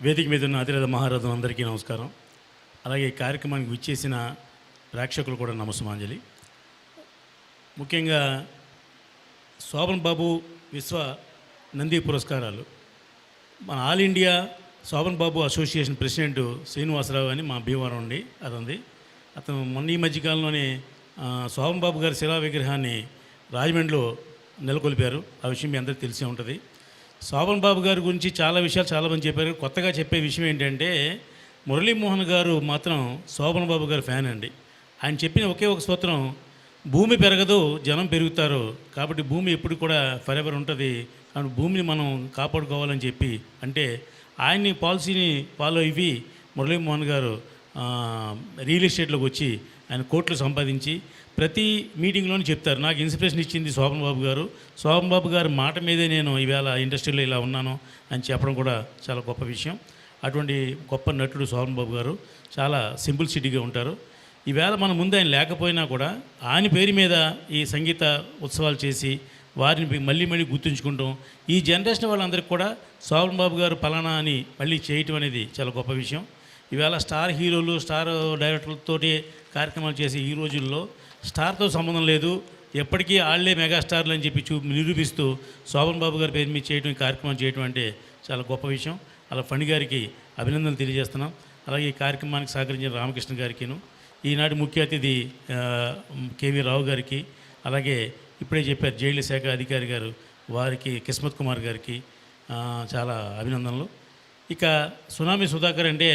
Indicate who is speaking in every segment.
Speaker 1: వేదిక మీద ఉన్న అతిరథ మహారథం అందరికీ నమస్కారం. అలాగే ఈ కార్యక్రమానికి విచ్చేసిన ప్రేక్షకులు కూడా నమస్సుమాంజలి. ముఖ్యంగా శోభన్ బాబు విశ్వ నంది పురస్కారాలు మన ఆల్ ఇండియా శోభన్ బాబు అసోసియేషన్ ప్రెసిడెంట్ శ్రీనివాసరావు అని మా భీమవరం ఉండి అతను మొన్న ఈ మధ్యకాలంలోనే శోభన్ బాబు గారి శిలా విగ్రహాన్ని రాజమండ్రిలో నెలకొల్పారు. ఆ విషయం మీ అందరికీ తెలిసే ఉంటుంది. శోభన్ బాబు గారి గురించి చాలా విషయాలు చాలామంది చెప్పారు. కొత్తగా చెప్పే విషయం ఏంటంటే మురళీమోహన్ గారు మాత్రం శోభన్ బాబు గారి ఫ్యాన్ అండి. ఆయన చెప్పిన ఒకే ఒక సూత్రం, భూమి పెరగదు జనం పెరుగుతారు, కాబట్టి భూమి ఎప్పుడు కూడా ఫరెవర్ ఉంటుంది, కాబట్టి భూమిని మనం కాపాడుకోవాలని చెప్పి అంటే ఆయన్ని పాలసీని ఫాలో అయ్యి మురళీమోహన్ గారు రియల్ ఎస్టేట్లోకి వచ్చి ఆయన కోట్లు సంపాదించి ప్రతి మీటింగ్లోనే చెప్తారు. నాకు ఇన్స్పిరేషన్ ఇచ్చింది శోభన్ బాబు గారు. శోభన్ బాబు గారి మాట మీదే నేను ఈవేళ ఇండస్ట్రీలో ఇలా ఉన్నాను అని చెప్పడం కూడా చాలా గొప్ప విషయం. అటువంటి గొప్ప నటుడు శోభన్ బాబు గారు చాలా సింపుల్ సిటీగా ఉంటారు. ఈవేళ మన ముందు ఆయన లేకపోయినా కూడా ఆయన పేరు మీద ఈ సంగీత ఉత్సవాలు చేసి వారిని మళ్ళీ మళ్ళీ గుర్తుంచుకుంటాం. ఈ జనరేషన్ వాళ్ళందరికీ కూడా శోభన్ బాబు గారు పలానా అని మళ్ళీ చేయటం అనేది చాలా గొప్ప విషయం. ఈవేళ స్టార్ హీరోలు స్టార్ డైరెక్టర్లతోటి కార్యక్రమాలు చేసే ఈ రోజుల్లో స్టార్తో సంబంధం లేదు, ఎప్పటికీ వాళ్ళే మెగాస్టార్లు అని చెప్పి నిరూపిస్తూ శోభన్ బాబు గారి పేరు మీద చేయడం, కార్యక్రమం చేయడం అంటే చాలా గొప్ప విషయం. అలా ఫణి గారికి అభినందనలు తెలియజేస్తున్నాం. అలాగే ఈ కార్యక్రమానికి సహకరించిన రామకృష్ణ గారికిను, ఈనాటి ముఖ్య అతిథి కేవీ రావు గారికి, అలాగే ఇప్పుడే చెప్పారు జైలు శాఖ అధికారి గారు వారికి, కిస్మత్ కుమార్ గారికి చాలా అభినందనలు. ఇక సునామీ సుధాకర్ అంటే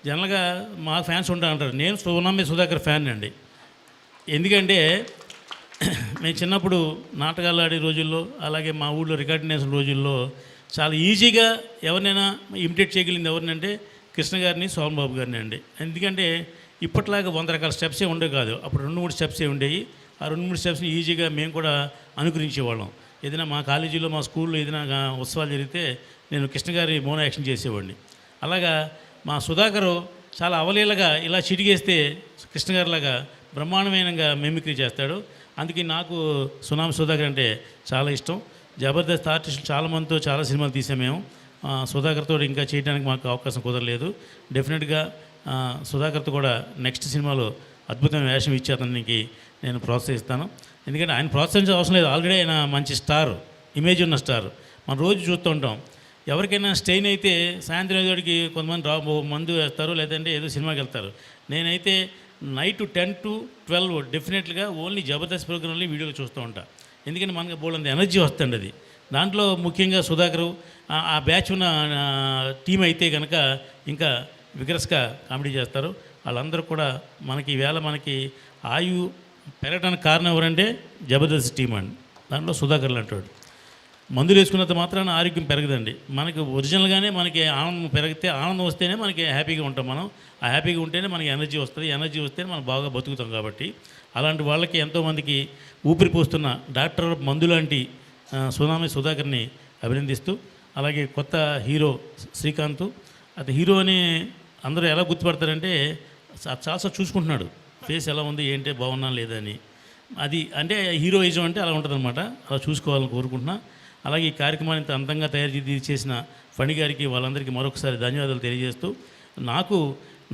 Speaker 1: జనరల్గా మా ఫ్యాన్స్ ఉంటా అంటారు. నేను సునామీ సుధాకర్ ఫ్యాన్ అండి. ఎందుకంటే మేము చిన్నప్పుడు నాటకాలు ఆడే రోజుల్లో, అలాగే మా ఊళ్ళో రికార్డింగ్ చేసిన రోజుల్లో చాలా ఈజీగా ఎవరినైనా ఇమిటేట్ చేయగలిగింది ఎవరినంటే కృష్ణ గారిని, శోభన్ బాబు గారిని అండి. ఎందుకంటే ఇప్పట్లాగా 100 రకాల స్టెప్సే ఉండేవి కాదు, అప్పుడు 2-3 స్టెప్సే ఉండేవి. ఆ 2-3 స్టెప్స్ని ఈజీగా మేము కూడా అనుకరించేవాళ్ళం. ఏదైనా మా కాలేజీలో మా స్కూల్లో ఏదైనా ఉత్సవాలు జరిగితే నేను కృష్ణ గారి మోనో యాక్షన్ చేసేవాడిని. అలాగా మా సుధాకరు చాలా అవలీలగా ఇలా చిటికేస్తే కృష్ణ గారిలాగా బ్రహ్మాండమైనగా మెమిక్రీ చేస్తాడు. అందుకే నాకు సునామీ సుధాకర్ అంటే చాలా ఇష్టం. జబర్దస్త్ ఆర్టిస్టులు చాలామందితో చాలా సినిమాలు తీసాం మేము. సుధాకర్తో ఇంకా చేయడానికి మాకు అవకాశం కుదరలేదు. డెఫినెట్గా సుధాకర్తో కూడా నెక్స్ట్ సినిమాలో అద్భుతమైన వేషం ఇచ్చి అతనికి నేను ప్రోత్సహిస్తాను. ఎందుకంటే ఆయన ప్రోత్సహించే అవసరం లేదు, ఆల్రెడీ ఆయన మంచి స్టార్, ఇమేజ్ ఉన్న స్టార్. మనం రోజు చూస్తూ ఉంటాం. ఎవరికైనా స్టెయిన్ అయితే సాయంత్రం అయ్యేటికి కొంతమంది మందు వేస్తారు, లేదంటే ఏదో సినిమాకి వెళ్తారు. నేనైతే నైట్ 10 to 12 డెఫినెట్గా ఓన్లీ జబర్దస్త్ ప్రోగ్రాంలో వీడియోలు చూస్తూ ఉంటాను. ఎందుకంటే మనకు బోల్డంత ఎనర్జీ వస్తుంది అది. దాంట్లో ముఖ్యంగా సుధాకరు ఆ బ్యాచ్ ఉన్న టీం అయితే కనుక ఇంకా విగ్రస్గా కామెడీ చేస్తారు. వాళ్ళందరూ కూడా మనకి ఈవేళ మనకి ఆయు పెరగడానికి కారణం ఎవరంటే జబర్దస్త్ టీం అండి. దాంట్లో సుధాకర్లు అంటాడు. మందులు వేసుకున్నంత మాత్రాన ఆరోగ్యం పెరగదండి. మనకి ఒరిజినల్గానే మనకి ఆనందం పెరిగితే, ఆనందం వస్తేనే మనకి హ్యాపీగా ఉంటాం. మనం ఆ హ్యాపీగా ఉంటేనే మనకి ఎనర్జీ వస్తుంది, ఎనర్జీ వస్తేనే మనం బాగా బతుకుతాం. కాబట్టి అలాంటి వాళ్ళకి ఎంతోమందికి ఊపిరి పోస్తున్న డాక్టర్ మందు లాంటి సునామీ సుధాకర్ని అభినందిస్తూ, అలాగే కొత్త హీరో శ్రీకాంత్, అది హీరో అని అందరూ ఎలా గుర్తుపడతారంటే చాలాసార్లు చూసుకుంటున్నాడు ఫేస్ ఎలా ఉంది, ఏంటి బాగున్నా లేదని. అది అంటే హీరోయిజం అంటే అలా ఉంటుందన్నమాట. అలా చూసుకోవాలని కోరుకుంటున్నా. అలాగే ఈ కార్యక్రమాన్ని ఇంత అందంగా తయారు చేసిన ఫణి గారికి, వాళ్ళందరికీ మరొకసారి ధన్యవాదాలు తెలియజేస్తూ, నాకు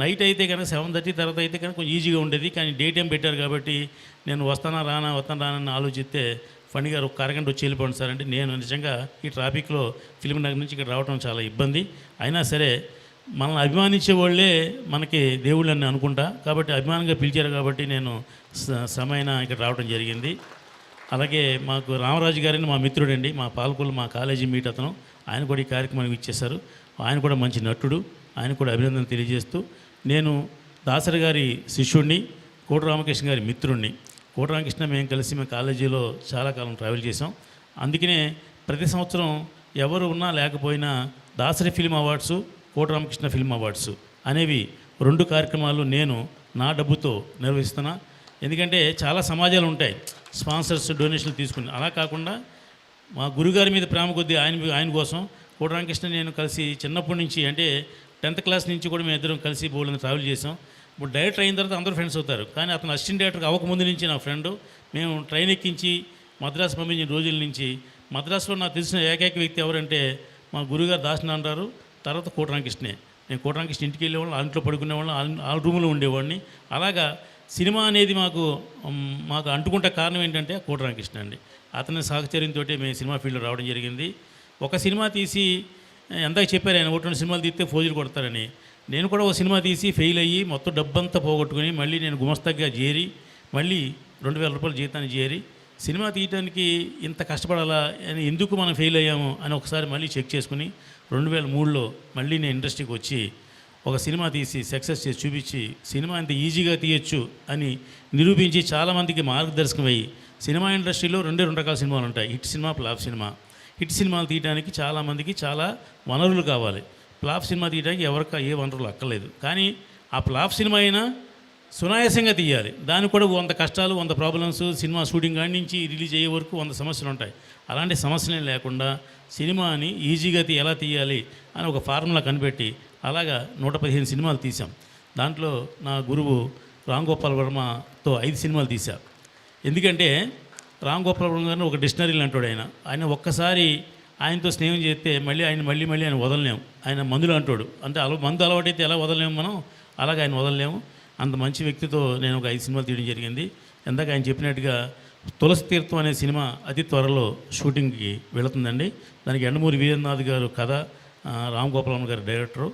Speaker 1: నైట్ అయితే కనుక 7:30 తర్వాత అయితే కనుక కొంచెం ఈజీగా ఉండేది. కానీ డే టైం పెట్టారు కాబట్టి నేను వస్తానా రానా అని ఆలోచిస్తే ఫణి గారు ఒక అరగంట వచ్చి వెళ్ళిపోండి సార్ అంటే, నేను నిజంగా ఈ ట్రాఫిక్లో ఫిల్మ్ నగర్ నుంచి ఇక్కడ రావడం చాలా ఇబ్బంది. అయినా సరే మనల్ని అభిమానించే వాళ్ళే మనకి దేవుళ్ళని అనుకుంటా, కాబట్టి అభిమానంగా పిలిచారు కాబట్టి నేను సమయన ఇక్కడ రావడం జరిగింది. అలాగే మాకు రామరాజు గారిని మా మిత్రుడండి, మా పాలకొల్లు మా కాలేజీ మీట్ అతను, ఆయన కూడా ఈ కార్యక్రమానికి ఇచ్చేశారు. ఆయన కూడా మంచి నటుడు, ఆయన కూడా అభినందన తెలియజేస్తూ, నేను దాసరి గారి శిష్యుడిని, కోట రామకృష్ణ గారి మిత్రుడిని. కోట రామకృష్ణ మేము కలిసి మేము కాలేజీలో చాలా కాలం ట్రావెల్ చేసాం. అందుకనే ప్రతి సంవత్సరం ఎవరు ఉన్నా లేకపోయినా దాసరి ఫిల్మ్ అవార్డ్స్, కోట రామకృష్ణ ఫిల్మ్ అవార్డ్స్ అనేవి 2 కార్యక్రమాలు నేను నా డబ్బుతో నిర్వహిస్తున్నా. ఎందుకంటే చాలా సమాజాలు ఉంటాయి స్పాన్సర్స్ డొనేషన్లు తీసుకుని, అలా కాకుండా మా గురుగారి మీద ప్రేమ కొద్దీ ఆయన కోసం కోట రామకృష్ణ నేను కలిసి చిన్నప్పటి నుంచి, అంటే 10th క్లాస్ నుంచి కూడా మేము ఇద్దరం కలిసి బోల్డ్ ట్రావెల్ చేసాం. ఇప్పుడు డైరెక్టర్ అయిన తర్వాత అందరూ ఫ్రెండ్స్ అవుతారు, కానీ అతను అసిస్టెంట్ డైరెక్టర్కి అవ్వకముందు నుంచి నా ఫ్రెండ్. మేము ట్రైన్ ఎక్కించి మద్రాసు పంపించిన రోజుల నుంచి మద్రాసులో నాకు తెలిసిన ఏకైక వ్యక్తి ఎవరంటే మా గురుగారు దాసనారాయణ గారు, తర్వాత కోటరామకృష్ణే. నేను కోటరామకృష్ణ ఇంటికి వెళ్ళేవాళ్ళం, ఆ ఇంట్లో పడుకునేవాళ్ళం, ఆ రూమ్లో ఉండేవాడిని. అలాగా సినిమా అనేది మాకు అంటుకుంటే కారణం ఏంటంటే కోటరామకృష్ణ అండి. అతని సహచర్యంతో మేము సినిమా ఫీల్డ్లో రావడం జరిగింది. ఒక సినిమా తీసి ఎందాక చెప్పారు ఆయన, 1-2 సినిమాలు తీస్తే ఫోజులు కొడతారని. నేను కూడా ఒక సినిమా తీసి ఫెయిల్ అయ్యి మొత్తం డబ్బంతా పోగొట్టుకుని మళ్ళీ నేను గుమస్తాగా చేరి మళ్ళీ 2,000 రూపాయల జీతాన్ని చేరి సినిమా తీయడానికి ఇంత కష్టపడాలా అని, ఎందుకు మనం ఫెయిల్ అయ్యాము అని ఒకసారి మళ్ళీ చెక్ చేసుకుని 2003లో మళ్ళీ నేను ఇండస్ట్రీకి వచ్చి ఒక సినిమా తీసి సక్సెస్ చేసి చూపించి సినిమా ఇంత ఈజీగా తీయచ్చు అని నిరూపించి చాలామందికి మార్గదర్శకమయ్యి, సినిమా ఇండస్ట్రీలో 2 రకాల సినిమాలు ఉంటాయి, hit cinema, flop cinema. Hit సినిమాలు తీయడానికి చాలామందికి చాలా వనరులు కావాలి. ఫ్లాప్ సినిమా తీయడానికి ఎవరికి ఏ వనరులు అక్కర్లేదు. కానీ ఆ ఫ్లాప్ సినిమా అయినా సునాయాసంగా తీయాలి. దానికి కూడా 100 కష్టాలు, 100 ప్రాబ్లమ్స్, సినిమా షూటింగ్ కాడి నుంచి రిలీజ్ అయ్యే వరకు 100 సమస్యలు ఉంటాయి. అలాంటి సమస్యలే లేకుండా సినిమాని ఈజీగా ఎలా తీయాలి అని ఒక ఫార్ములా కనిపెట్టి అలాగా 115 సినిమాలు తీసాం. దాంట్లో నా గురువు రామ్ గోపాల్ వర్మతో 5 సినిమాలు తీశా. ఎందుకంటే రామ్ గోపాల్ వర్మ గారిని ఒక డిక్షనరీలు అంటాడు ఆయన. ఆయన ఒక్కసారి ఆయనతో స్నేహం చేస్తే మళ్ళీ ఆయన వదలలేము. ఆయన మందులు అంటాడు, అంటే మందు అలవాటైతే ఎలా వదలలేము మనం, అలాగే ఆయన వదలలేము. అంత మంచి వ్యక్తితో నేను ఒక 5 సినిమాలు తీయడం జరిగింది. ఇందాక ఆయన చెప్పినట్టుగా తులసి తీర్థం అనే సినిమా అతి త్వరలో షూటింగ్కి వెళుతుందండి. దానికి ఎండమూరి వీరేంద్రనాథ్ గారు కథ, రామ్ గోపాల్ వర్మ గారు డైరెక్టరు.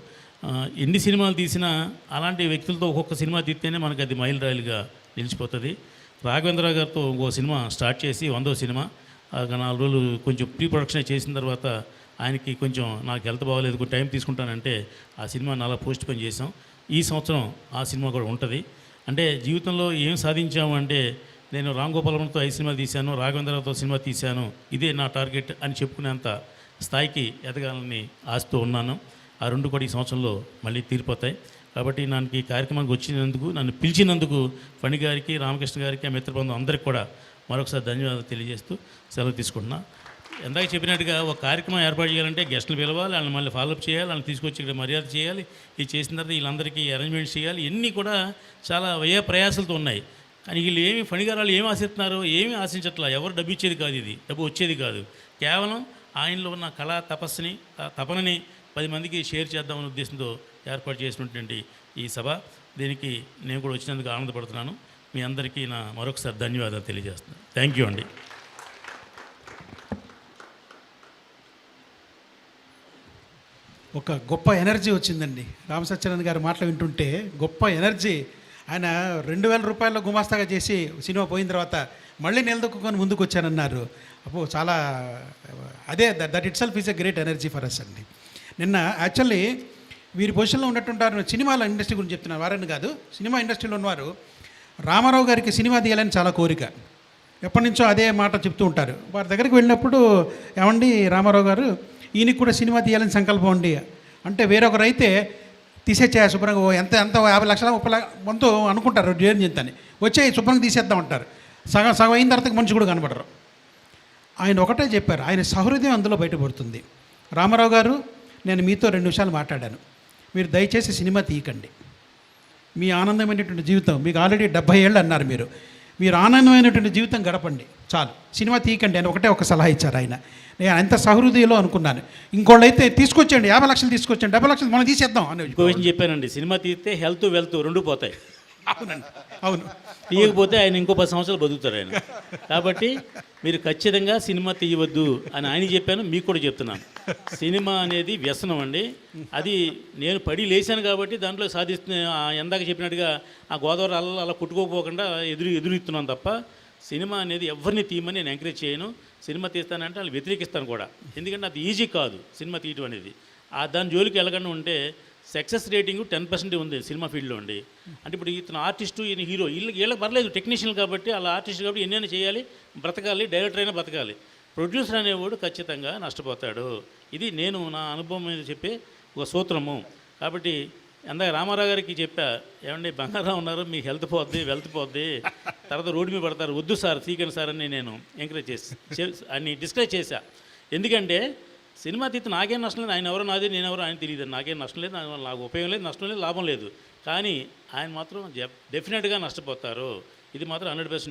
Speaker 1: ఎన్ని సినిమాలు తీసినా అలాంటి వ్యక్తులతో ఒక్కొక్క సినిమా తీస్తేనే మనకు అది మైల్ రాయిలుగా నిలిచిపోతుంది. రాఘవేంద్ర గారితో ఇంకో సినిమా స్టార్ట్ చేసి 100వ సినిమా 4 రోజులు కొంచెం ప్రీ ప్రొడక్షన్ చేసిన తర్వాత ఆయనకి కొంచెం నాకు హెల్త్ బాగోలేదు, కొంచెం టైం తీసుకుంటానంటే ఆ సినిమా అలా పోస్ట్ పోన్ చేసాం. ఈ సంవత్సరం ఆ సినిమా కూడా ఉంటుంది. అంటే జీవితంలో ఏం సాధించాము అంటే, నేను రామ్ గోపాల్ వర్మతో 5 సినిమాలు తీశాను, రాఘవేంద్రతో సినిమా తీశాను, ఇదే నా టార్గెట్ అని చెప్పుకునేంత స్థాయికి ఎదగాలని ఆశతో ఉన్నాను. ఆ 2 కూడా ఈ సంవత్సరంలో మళ్ళీ తీరిపోతాయి. కాబట్టి నాకు ఈ కార్యక్రమానికి వచ్చినందుకు, నన్ను పిలిచినందుకు ఫణి గారికి, రామకృష్ణ గారికి, ఆ మిత్రబృందం అందరికీ కూడా మరొకసారి ధన్యవాదాలు తెలియజేస్తూ సెలవు తీసుకుంటున్నా. ఎందాక చెప్పినట్టుగా ఒక కార్యక్రమం ఏర్పాటు చేయాలంటే గెస్టులు పిలవాలి, వాళ్ళని మళ్ళీ ఫాలోఅప్ చేయాలి, వాళ్ళని తీసుకొచ్చి ఇక్కడ మర్యాద చేయాలి, ఇది చేసిన తర్వాత వీళ్ళందరికీ అరేంజ్మెంట్స్ చేయాలి. ఇవన్నీ కూడా చాలా వ్యయ ప్రయాసాలతో ఉన్నాయి. కానీ వీళ్ళు ఏమి ఫణి గారు వాళ్ళు ఏమి ఆశిస్తున్నారు, ఏమీ ఆశించట్లా. ఎవరు డబ్బు ఇచ్చేది కాదు, ఇది డబ్బు వచ్చేది కాదు. కేవలం ఆయనలో ఉన్న కళా తపనని 10 మందికి షేర్ చేద్దామనే ఉద్దేశంతో ఏర్పాటు చేసినటువంటి ఈ సభ, దీనికి నేను కూడా వచ్చినందుకు ఆనందపడుతున్నాను. మీ అందరికీ నా మరొకసారి ధన్యవాదాలు తెలియజేస్తున్నాను. థ్యాంక్ యూ అండి.
Speaker 2: ఒక గొప్ప ఎనర్జీ వచ్చిందండి రామ సత్యనారాయణ గారి మాటలు వింటుంటే. గొప్ప ఎనర్జీ. ఆయన 2,000 రూపాయల గుమాస్తాగా చేసి సినిమా పోయిన తర్వాత మళ్ళీ నిలదొక్కుని ముందుకు వచ్చానన్నారు. అప్పుడు చాలా అదే that itself is a great energy for us అండి. నిన్న యాక్చువల్లీ వీరి పొజిషన్లో ఉన్నట్టుంటారు, సినిమాల ఇండస్ట్రీ గురించి చెప్తున్నారు, వారని కాదు, సినిమా ఇండస్ట్రీలో ఉన్నవారు. రామారావు గారికి సినిమా తీయాలని చాలా కోరిక, ఎప్పటి నుంచో అదే మాట చెప్తూ ఉంటారు. వారి దగ్గరికి వెళ్ళినప్పుడు, ఏమండి రామారావు గారు, ఈయనకి కూడా సినిమా తీయాలని సంకల్పం అండి అంటే, వేరొకరు అయితే తీసేచ్చా శుభ్రంగా, ఎంత 50 లక్షల 30 వంతు అనుకుంటారు జేర్ని చెంతని, వచ్చే శుభ్రంగా తీసేద్దాం అంటారు. సగం అయిన తర్వాత మనిషి కూడా కనబడరు. ఆయన ఒకటే చెప్పారు, ఆయన సహృదయం అందులో బయటపడుతుంది. రామారావు గారు, నేను మీతో 2 నిమిషాలు మాట్లాడాను, మీరు దయచేసి సినిమా తీయకండి. మీ ఆనందమైనటువంటి జీవితం, మీకు ఆల్రెడీ 70 ఏళ్ళు అన్నారు మీరు ఆనందమైనటువంటి జీవితం గడపండి చాలు, సినిమా తీయకండి అని ఒక సలహా ఇచ్చారు ఆయన. నేను ఎంత సహృదయంలో అనుకున్నాను. ఇంకోళ్ళు అయితే తీసుకొచ్చండి, 50 లక్షలు తీసుకొచ్చండి, 70 లక్షలు మనం తీసేద్దాం అని
Speaker 1: విషయం చెప్పానండి. సినిమా తీస్తే హెల్త్ వెల్త్ 2 పోతాయి.
Speaker 2: అవునండి, అవును.
Speaker 1: తీయకపోతే ఆయన ఇంకో 10 సంవత్సరాలు బతుకుతారు ఆయన. కాబట్టి మీరు ఖచ్చితంగా సినిమా తీయవద్దు అని ఆయన చెప్పాను, మీకు కూడా చెప్తున్నాను. సినిమా అనేది వ్యసనం అండి. అది నేను పడి లేచాను కాబట్టి దాంట్లో సాధిస్తున్న, ఎందాక చెప్పినట్టుగా ఆ గోదావరి అలా కొట్టుకోకపోకుండా ఎదురుస్తున్నాను తప్ప, సినిమా అనేది ఎవరిని తీయమని నేను ఎంకరేజ్ చేయను. సినిమా తీస్తానంటే వాళ్ళు వ్యతిరేకిస్తాను కూడా. ఎందుకంటే అది ఈజీ కాదు సినిమా తీయటం అనేది. దాని జోలికి వెళ్ళకుండా ఉంటే సక్సెస్ రేటింగ్ 10% ఉంది సినిమా ఫీల్డ్లో అండి. అంటే ఇప్పుడు ఇతను ఆర్టిస్టు, ఈయన హీరో, వీళ్ళకి పర్లేదు, టెక్నీషియన్ కాబట్టి, అలా ఆర్టిస్ట్ కాబట్టి ఎన్నైనా చేయాలి, బ్రతకాలి, డైరెక్టర్ అయినా బ్రతకాలి. ప్రొడ్యూసర్ అనేవాడు ఖచ్చితంగా నష్టపోతాడు. ఇది నేను నా అనుభవం మీద చెప్పే ఒక సూత్రము. కాబట్టి అందాక రామారావు గారికి చెప్పా, ఏమండి బంగారం ఉన్నారు, మీ హెల్త్ పోద్ది, వెల్త్ పోద్ది, తర్వాత రోడ్డు మీద పడతారు, వద్దు సార్ తీకండి సార్ అని నేను ఎంకరేజ్ అన్ని డిస్కరేజ్ చేశా. ఎందుకంటే సినిమా తీస్తే నాకేం నష్టం లేదు, ఆయన ఎవరో నాది, నేను ఎవరో ఆయన తెలియదు, నాకేం నష్టం లేదు, నాకు ఉపయోగం లేదు, నష్టం లేదు, లాభం లేదు. కానీ ఆయన మాత్రం డెఫినెట్గా నష్టపోతారు. ఇది మాత్రం 100%